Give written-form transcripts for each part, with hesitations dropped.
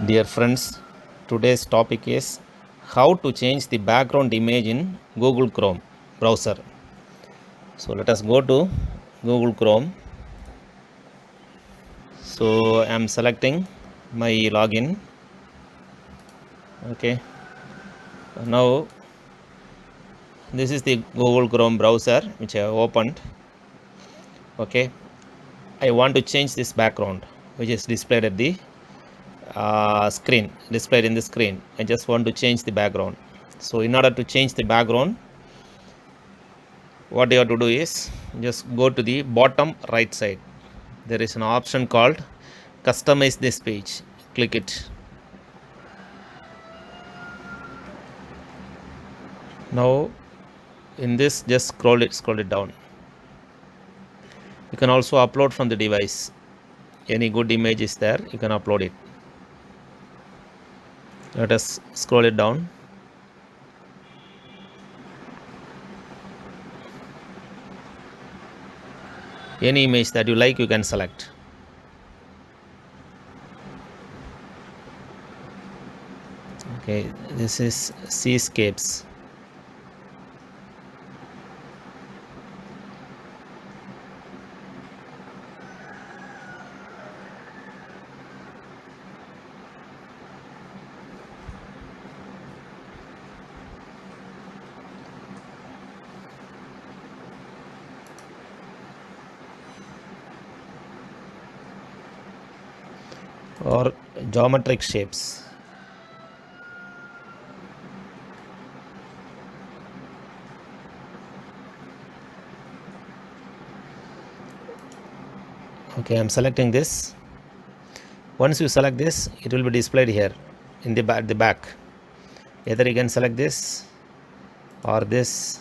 Dear friends, today's topic is how to change the background image in Google Chrome browser. So let us go to Google Chrome. So I am selecting my login. Okay. Now this is the Google Chrome browser which I have opened. Okay. I want to change this background which is displayed at the displayed in the screen. I just want to change the background. So in order to change the background, what you have to do is just go to the bottom right side. There is an option called customize this page. Click it. Now in this, just scroll it down. You can also upload from the device. Any good image is there, you can upload it. Let us scroll it down. Any image that you like, you can select. Okay, this is seascapes. Or geometric shapes. Okay, I'm selecting this. Once you select this, it will be displayed here in the back. Either you can select this or this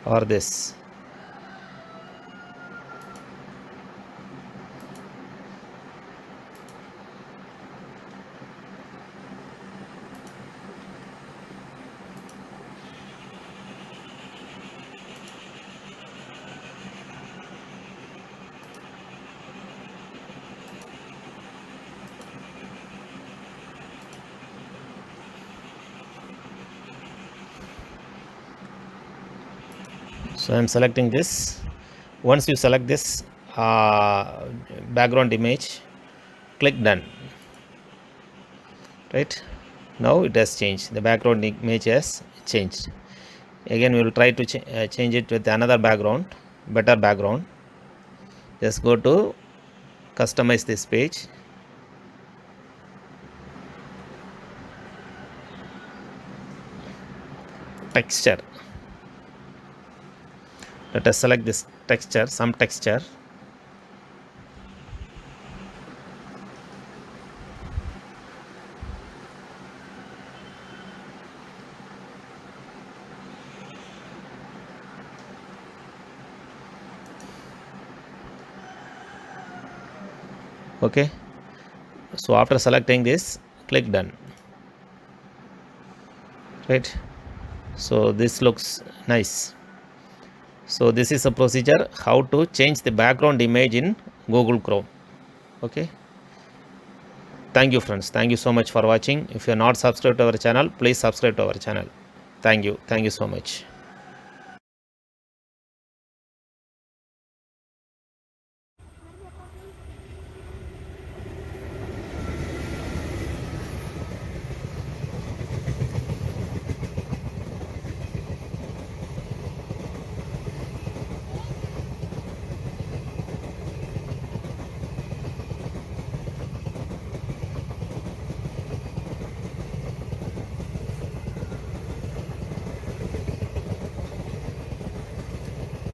or this. So I'm selecting this. Once you select this background image, click done. Right, now it has changed. The background image has changed. Again we will try to change it with another background, better background. Just go to customize this page. Texture. Let us select this texture, some texture. Okay, so after selecting this, click done. Right, so this looks nice. So this is a procedure how to change the background image in Google Chrome. Okay, thank you friends, thank you so much for watching. If you are not subscribed to our channel, please subscribe to our channel. Thank you so much.